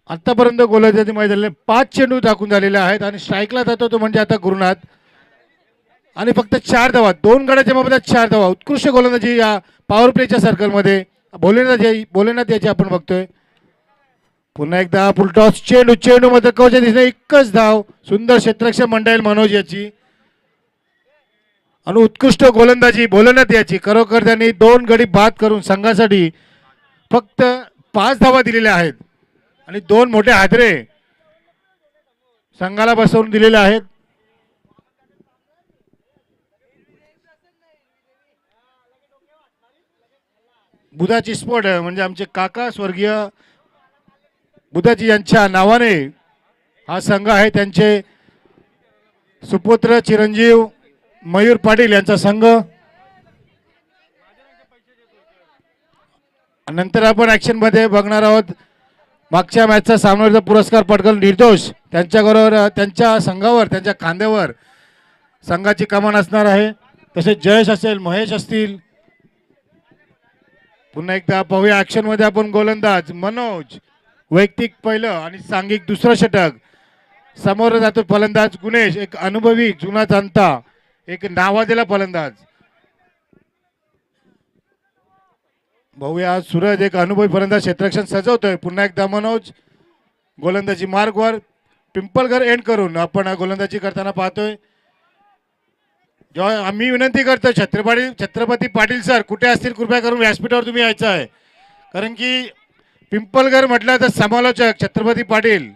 आतापर्यंत गोलंदाजी मध्ये झालेले 5 चेंडू टाकून झालेले आहेत आणि स्ट्राईकला जातो तो म्हणजे आता गुरुनाथ. आणि फक्त 4 धावा, 2 गड्याच्या मोबदल्यात 4 धावा. उत्कृष्ट गोलंदाजी या पॉवर प्लेच्या सर्कलमध्ये भोलेनाथ याची आपण बघतोय. पुन्हा एकदा फुलटॉस चेंडू, चेंडू मध्ये कवच्या दिसणे एकच धाव. सुंदर क्षेत्ररक्षण म्हणता येईल मनोज याची आणि उत्कृष्ट गोलंदाजी भोलेनाथ याची. खरोखर त्यांनी 2 गडी बाद करून संघासाठी फक्त 5 धावा दिलेल्या आहेत आणि 2 मोठे हादरे संघाला बसवून दिलेले आहेत. बुधाची स्पोर्ट म्हणजे आमचे काका स्वर्गीय बुधाजी यांच्या नावाने हा संघ आहे. त्यांचे सुपुत्र चिरंजीव मयूर पाटील यांचा संघ. नंतर आपण ऍक्शन मध्ये बघणार आहोत मागच्या मॅचचा सामन्याचा पुरस्कार पटकन निर्दोष त्यांच्याबरोबर त्यांच्या संघावर त्यांच्या खांद्यावर संघाची कमान असणार आहे. तसेच जयेश असेल, महेश असतील. पुन्हा एकदा पाहूया ऍक्शन मध्ये आपण गोलंदाज मनोज वैयक्तिक पहिलं आणि सांघिक दुसरं षटक. समोर जातो फलंदाज गुणेश, एक अनुभवी जुना जाणता एक नावाजलेला फलंदाज. भाऊया सूरज एक अनुभवी फलंदाज क्षेत्ररक्षण सजवतोय. पुन्हा एकदा मनोज गोलंदाजी मार्गवर पिंपळघर एंड करून आपण गोलंदाजी करताना पाहतोय. जेव्हा आम्ही विनंती करतो छत्रपती पाटील सर कुठे असतील कृपया करून व्यासपीठावर तुम्ही यायचं आहे, कारण की पिंपळघर म्हटलं तर समालोचक छत्रपती पाटील.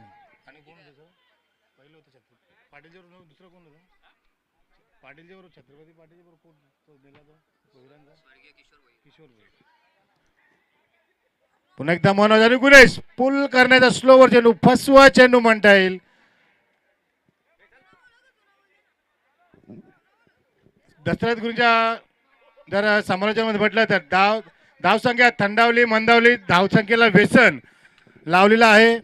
पुन्हा एकदा मनोज आणि गुणेश पुल करण्याचा स्लोवर चेंडू, फसवा चेंडू म्हणता येईल. दशरथ गुरुच्या जर समालोचनामध्ये म्हटलं तर धावसंख्या थंडावली मंदावली, धावसंख्येला व्यसन लावलेलं आहे.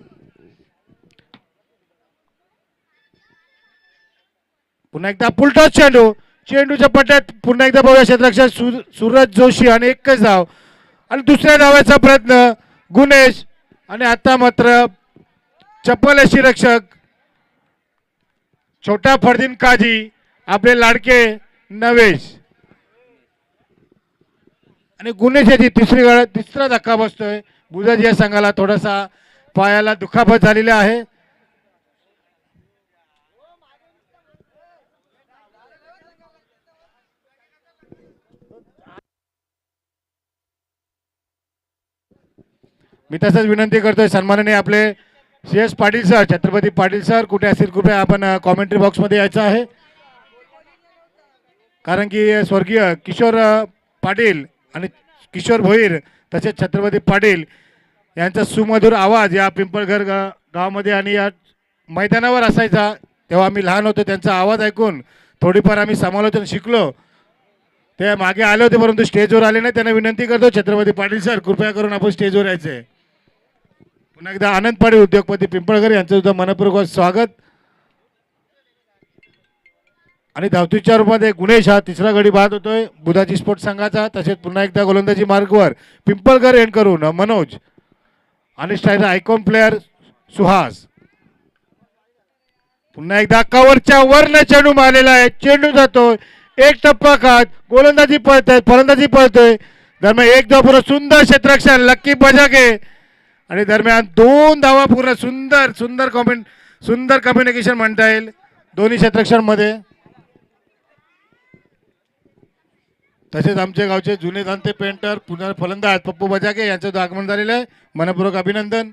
पुन्हा एकदा फुलटॉस चेंडू, चेंडूच्या पट्ट्यात पुन्हा एकदा बघूया क्षेत्ररक्षक सूरज जोशी आणि एकच धाव आणि दुसऱ्या धावाचा प्रयत्न गुणेश आणि आता मात्र चप्पल रक्षक छोटा फरदीन काजी आपले लाडके नवेश आणि गुणेश याची तिसरा धक्का बसतोय. बुधाजी या संघाला थोडासा पायाला दुखापत झालेली आहे. मी तसंच विनंती करतोय सन्माननीय आपले CS Patil sir, Chhatrapati Patil sir कुठे असतील कृपया आपण कॉमेंट्री बॉक्स मध्ये यायचं आहे, कारण की स्वर्गीय किशोर पाटील आणि किशोर भोईर तसेच छत्रपती पाटील यांचा सुमधुर आवाज या पिंपळघर गावामध्ये आणि या मैदानावर असायचा. तेव्हा आम्ही लहान होतो, त्यांचा आवाज ऐकून थोडीफार आम्ही समालोचन शिकलो. ते मागे आले होते परंतु स्टेजवर आले नाही. त्यांना विनंती करतो छत्रपती पाटील सर कृपया करून आपण स्टेजवर यायचे. पुन्हा एकदा आनंद पाटील उद्योगपती पिंपळकर यांचं सुद्धा मनपूर्वक स्वागत. आणि धावतीच्या रूपात एक गुणेश हा तिसरा गडी बाद होतोय बुधाची स्पोर्ट्स संघाचा. तसेच पुन्हा एकदा गोलंदाजी मार्गवर पिंपळकर एंड करून मनोज आणि स्ट्रायकर आयकॉन प्लेअर सुहास. पुन्हा एकदा कव्हरच्या वरनं चेंडू मारलेला आहे. चेंडू जातोय एक टप्पा खात. गोलंदाजी पळतोय फलंदाजी पळतोय. दरम्यान एक धाव पूर्ण सुंदर क्षेत्ररक्षण लक्की बजागे. आणि दरम्यान 2 धावा पूर्ण सुंदर सुंदर कम्युनिकेशन म्हणता येईल दोन्ही क्षेत्ररक्षणमध्ये. तसेच आमच्या गावचे जुने जाणते पेंटर पुन्हा फलंदाज पप्पू बजागे यांचं आगमन झालेलं आहे. मनपूर्वक अभिनंदन.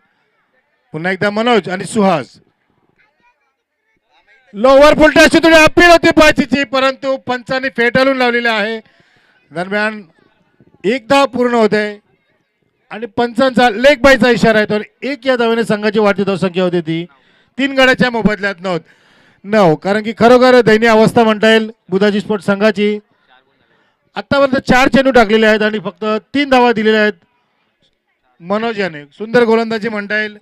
पुन्हा एकदा मनोज आणि सुहास. लोअर फुलटा अशी थोडी अपील होती पाचीची परंतु पंचांनी फेटाळून लावलेले आहे. दरम्यान एक धाव पूर्ण होते आणि पंचांचा लेग बायचा इशारा आहे. तर एक या धावेने संघाची वाढती धावसंख्या होती ती 3 गड्याच्या मोबदल्यात 9. कारण की खरोखर दयनीय अवस्था म्हणता येईल बुधाची स्पोर्ट्स संघाची. आतापर्यंत 4 चेंडू टाकलेले आहेत आणि फक्त 3 धावा दिलेल्या आहेत मनोज याने. सुंदर गोलंदाजी म्हणता येईल.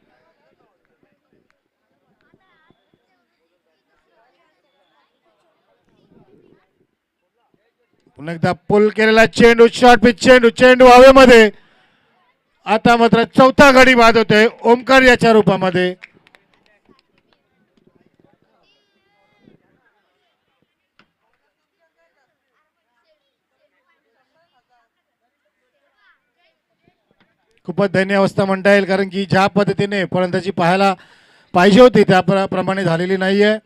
पुन्हा एकदा पुल केलेला चेंडू शॉर्ट पिच चेंडू हवेमध्ये. आता मात्र चौथा गडी बाद होतोय ओमकार याच्या रूपामध्ये. खूपच दयनीय अवस्था म्हणता येईल कारण की ज्या पद्धतीने फलंदाजी पाहायला पाहिजे होती त्याप्रमाणे झालेली नाहीये.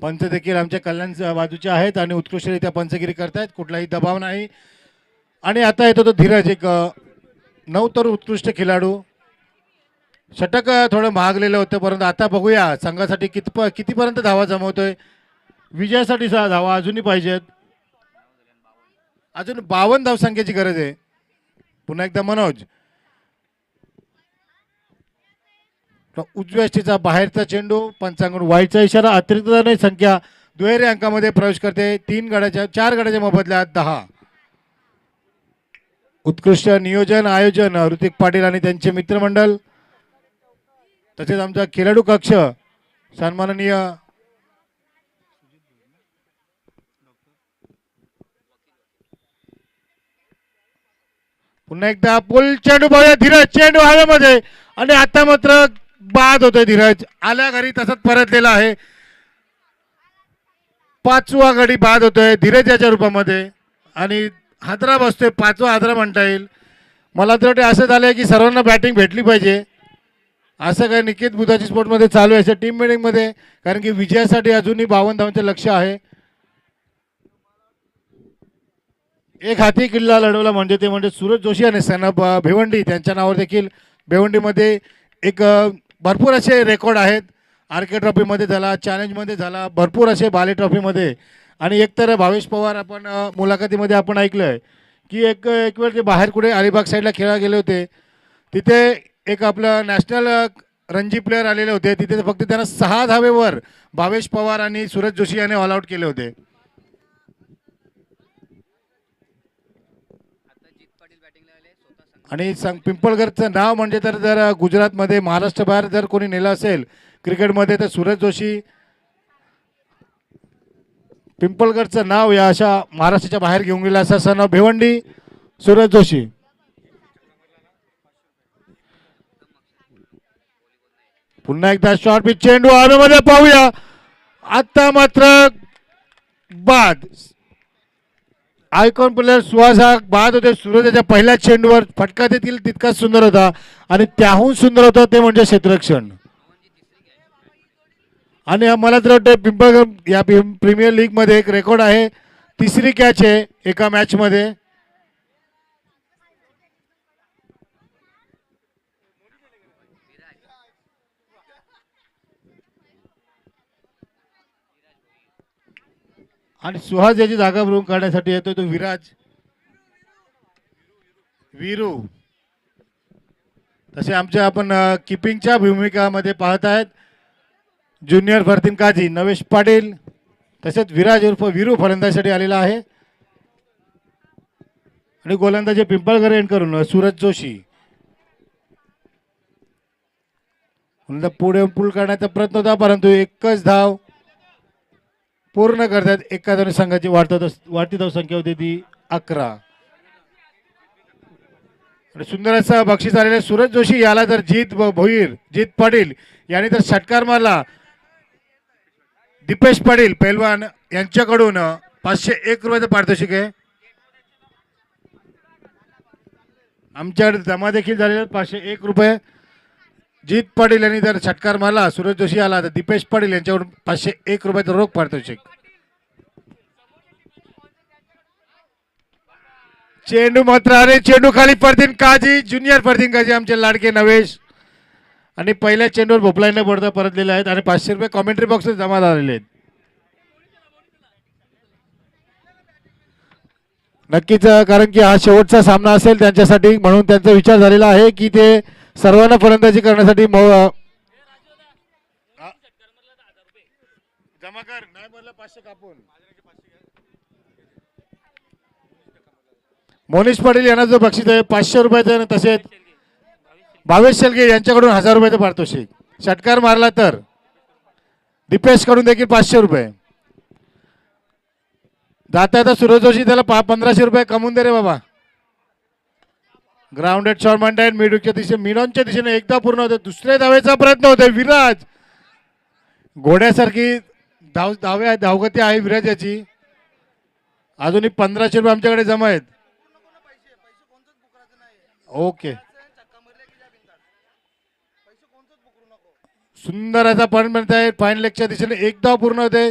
पंच देखील आमच्या कल्याण बाजूचे आहेत आणि उत्कृष्टरित्या पंचगिरी करतायत. कुठलाही दबाव नाही. आणि आता येतो तो धीरज एक नवतर उत्कृष्ट खेळाडू. षटक थोडं महागलेलं होतं परंतु आता बघूया संघासाठी कितीपर्यंत धावा जमवतोय. विजयासाठी 6 धावा अजूनही पाहिजेत. अजून 52 धावसंख्येची गरज आहे. पुन्हा एकदा मनोज. उजव्या यष्टीचा बाहेरचा चेंडू पंचांकडून वाईटचा इशारा. अतिरिक्त संख्या दुहेरी अंकामध्ये प्रवेश करते. 4 गड्याच्या मोबदल्यात 10. उत्कृष्ट नियोजन आयोजन ऋतिक पाटील आणि त्यांचे मित्रमंडळ. तसेच आमचा खेळाडू कक्ष सन्माननीय पुन्हा एकदा पुल चेंडू बघूया धीरज चेंडू हवेमध्ये आणि आता मात्र बाद होतोय. धीरज आल्या घरी तसंच परतलेला आहे. 5वा गडी बाद होतोय धीरज याच्या रूपामध्ये आणि हादरा बसतोय. 5वा हादरा म्हणता येईल. मला तर वाटते असं झालंय की सर्वांना बॅटिंग भेटली पाहिजे असं काय निकेत बुधाची स्पोर्टमध्ये चालू आहे टीम मिटिंगमध्ये. कारण की विजयासाठी अजूनही 52 धावांचं लक्ष आहे. एक हाती किल्ला लढवला म्हणजे ते म्हणजे सूरज जोशी आणि सनब भिवंडी त्यांच्या नावावर देखील भिवंडीमध्ये एक भरपूर असे रेकॉर्ड आहेत. आर.के. ट्रॉफीमध्ये झाला चॅलेंजमध्ये झाला भरपूर असे बाले ट्रॉफीमध्ये. आणि एकतर भावेश पवार आपण मुलाखतीमध्ये आपण ऐकलं की एक वेळ ते बाहेर कुठे अलिबाग साईडला खेळायला गेले होते. तिथे एक आपलं नॅशनल रणजी प्लेअर आलेले होते. तिथे फक्त त्यांना 6 धावेवर भावेश पवार आणि सूरज जोशी यांनी ऑल आउट केले होते. आणि पिंपळगरचं नाव म्हणजे तर जर गुजरातमध्ये महाराष्ट्राबाहेर जर कोणी नेलं असेल क्रिकेटमध्ये तर सूरज जोशी. पिंपळगरचं नाव या अशा महाराष्ट्राच्या बाहेर घेऊन गेलं असं नाव भिवंडी सूरज जोशी. पुन्हा एकदा शॉर्ट पिच चेंडू हवेमध्ये पाहूया. आता मात्र बाद. आयकॉन प्लेअर सुहास हा बाद होते. सूरजच्या पहिल्या चेंडूवर फटका देखील तितकाच सुंदर होता आणि त्याहून सुंदर होतं ते म्हणजे क्षेत्ररक्षण. आणि मला तर वाटतं पिंपळगर या प्रीमियर लीग मध्ये एक रेकॉर्ड आहे. 3री कॅच आहे एका मॅच मध्ये. आणि सुहास याची जागा भरून काढण्यासाठी येतोय तो वीरू. तसे आमच्या आपण किपिंगच्या भूमिकामध्ये पाहत आहेत ज्युनियर फरतीन काजी नवेश पाटील, तसेच विराज उर्फ वीरू फलंदाजीसाठी आलेला आहे आणि गोलंदाजी पिंपळकर एंड करून सूरज जोशी. पुढे पूल करण्याचा प्रयत्न होता परंतु एकच धाव पूर्ण करतात. एका दोन्ही संघाची वाढती धावसंख्या होती ती 11. आणि सुंदर असा बक्षीस आलेले सूरज जोशी याला जर भोईर जीत पाटील यांनी जर षटकार मारला दीपेश पाटील पैलवान यांच्याकडून 501 रुपयाचं पारितोषिक आहे. आमच्याकडे जमा देखील झालेले 501 रुपये. जीत पाटील यांनी जर षटकार मारला सूरज जोशी आला तर दीपेश पाटील यांच्याकडून 501 रुपयाचं रोख पारितोषिक. चेंडू मात्र आणि चेंडू खाली फरतीन काजी ज्युनियर फरतीन काजी आमचे लाडके नवेश आणि पहिल्या चेंडूवर भोपळा न पडता परतलेले आहेत आणि 500 रुपये कॉमेंट्री बॉक्स जमा झालेले आहेत. नक्कीच कारण की हा शेवटचा सामना असेल त्यांच्यासाठी म्हणून त्यांचा विचार झालेला आहे की ते सर्वांना फलंदाजी करण्यासाठी जमा कर नाही म्हणलं 500 कापून. मोनिश पाटील यांना जो बक्षीस आहे 500 रुपयाचं तसेच भावेश शेलगे यांच्याकडून 1000 रुपयाचं पारितोषिक. षटकार मारला तर दीपेश कडून देखील 500 रुपये. जाता येता सूरज जोशी त्याला 1500 रुपये कमवून दे रे बाबा. ग्राउंडेड शॉट म्हणतायत मिडूच्या दिशेने मिडॉनच्या दिशेने एकदा पूर्ण होते. दुसऱ्या धावेचा प्रयत्न होतोय विराज घोड्यासारखी धावगती आहे विराज याची. अजूनही 1500 रुपये आमच्याकडे जमा आहेत. ओके सुंदर असा पॉईंट म्हणताय फाईन लेगच्या दिशेने एकदा पूर्ण होते.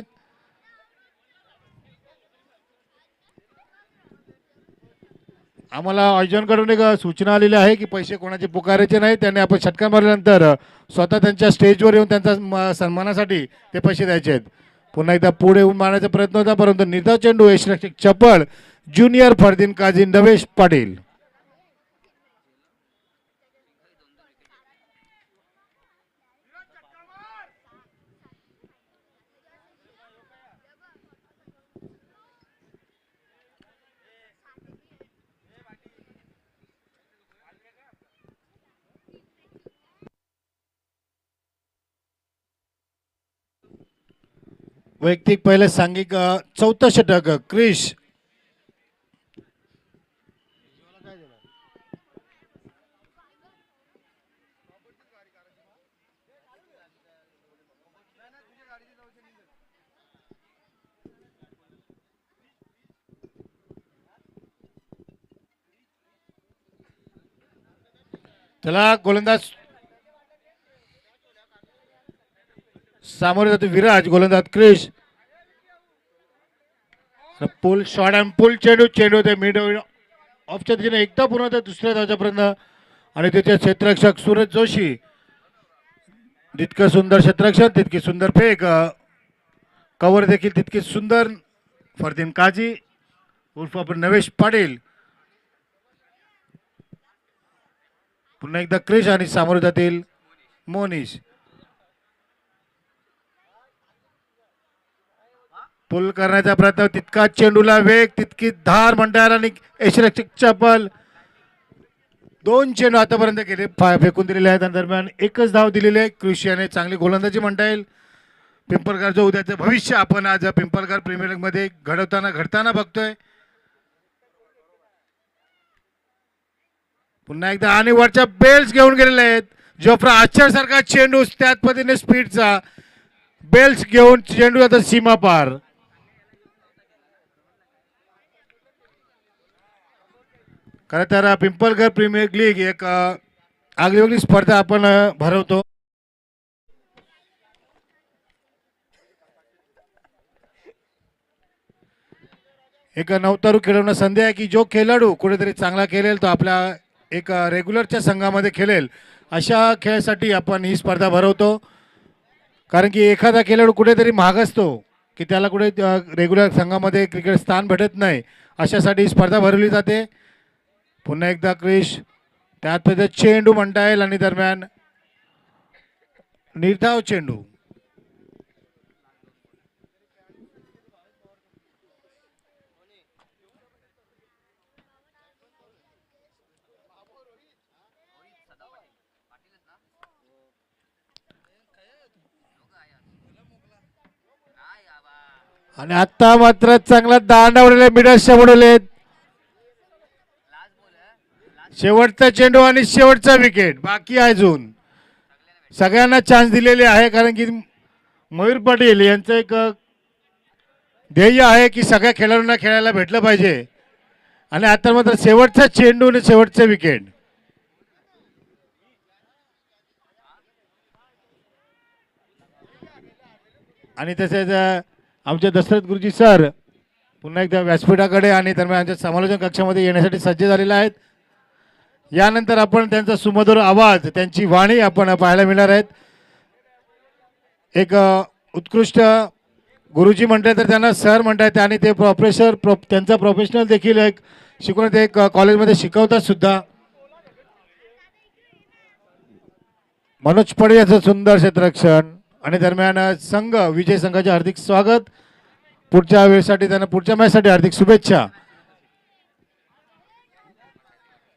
आम्हाला आयोजनकडून एक सूचना आलेली आहे की पैसे कोणाचे पुकारायचे नाही. त्यांनी आपण षटकार मारल्यानंतर स्वतः त्यांच्या स्टेजवर येऊन त्यांचा सन्मानासाठी ते पैसे द्यायचे आहेत. पुन्हा एकदा पुढे येऊन मारण्याचा प्रयत्न होता परंतु निर्धाव चेंडू यशरक्षक चपळ ज्युनियर फरदीन काजी नवेश पाटील. वैयक्तिक पहिले सांघिक 4थं षटक क्रिश त्याला गोलंदाज सामोरे जातो विराज. गोलंदाज क्रिश पुल शॉट अँड पुल चेंडू होते मिड ऑफच्या दिशेने एकदा पूर्ण होते दुसऱ्या धावच्या पर्यंत आणि तिथे क्षेत्ररक्षक सूरज जोशी. जितकं सुंदर क्षेत्ररक्षण तितकी सुंदर फेक. कव्हर देखील तितकी सुंदर फरदीन काजी उर्फ आपण नवेश पाटील. पुन्हा एकदा क्रिश आणि सामोरे जातील मोनिश. पुल करण्याचा प्रयत्न तितका चेंडूला वेग तितकी धार म्हणता येणार आणि यशरक्षक चपल 2 चेंडू आतापर्यंत केले फेकून दिलेले आहेत. दरम्यान एकच धाव दिलेली आहे. कृषी याने चांगली गोलंदाजी म्हणता येईल. पिंपळगावचं उद्याचं भविष्य आपण आज पिंपळगाव प्रीमियर लीग मध्ये घडताना बघतोय. पुन्हा एकदा आणि वरच्या बेल्स घेऊन गेलेले आहेत. जोफ्रा आश्चर्य सारखा चेंडू त्याच पद्धतीने स्पीडचा बेल्स घेऊन चेंडू आता सीमा पार. खरं तर पिंपळगड प्रीमियर लीग एक आगळीवेगळी स्पर्धा आपण भरवतो. एक नवतारू खेळवणं संधी आहे की जो खेळाडू कुठेतरी चांगला खेळेल तो आपल्या एक रेग्युलरच्या संघामध्ये खेळेल अशा खेळासाठी आपण ही स्पर्धा भरवतो. कारण की एखादा खेळाडू कुठेतरी महाग असतो की त्याला कुठे रेग्युलर संघामध्ये क्रिकेट स्थान भेटत नाही. अशासाठी ही स्पर्धा भरवली जाते. पुन्हा एकदा क्रिश त्यात पद्धतीने चेंडू म्हणता येईल आणि दरम्यान निर्धाव चेंडू. आणि आता मात्र चांगला दांडा उडवले, मिडल्सच्या उडवलेत. शेवटचा चेंडू आणि शेवटचा विकेट बाकी आहे. अजून सगळ्यांना चान्स दिलेले आहे, कारण की मयूर पाटील यांचं एक ध्येय आहे की सगळ्या खेळाडूंना खेळायला भेटलं पाहिजे. आणि आता मात्र शेवटचा चेंडू आणि शेवटचे विकेट. आणि तसेच आमचे दशरथ गुरुजी सर पुन्हा एकदा व्यासपीठाकडे आणि दरम्यान आमच्या समालोचन कक्षामध्ये येण्यासाठी सज्ज झालेले आहेत. यानंतर आपण त्यांचा सुमधुर आवाज, त्यांची वाणी आपण पाहायला मिळणार आहेत. एक उत्कृष्ट गुरुजी म्हणतात तर त्यांना सर म्हणतात आणि ते त्यांचा प्रोफेशनल देखील एक शिकवण, ते एक कॉलेजमध्ये शिकवतात सुद्धा. मनोज पडे याचं सुंदर क्षेत्ररक्षण आणि दरम्यान संघ विजय संघाचे हार्दिक स्वागत. पुढच्या वेळेसाठी त्यांना पुढच्या मॅचसाठी हार्दिक शुभेच्छा.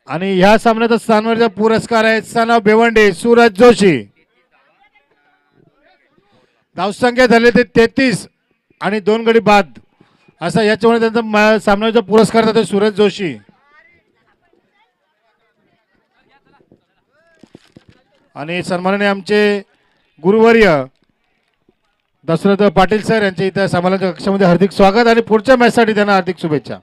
आणि ह्या सामन्याचा स्थानवरचा पुरस्कार आहे सन ऑफ भिवंडी सूरज जोशी. धावसंख्या झाले ते 33 आणि 2 गडी बाद असा याच्यामुळे त्यांचा सामन्याचा पुरस्कार जातो सूरज जोशी. आणि सन्माननीय आमचे गुरुवर्य दशरथ पाटील सर यांचे इथं समालोचन कक्षामध्ये हार्दिक स्वागत आणि पुढच्या मॅचसाठी त्यांना हार्दिक शुभेच्छा.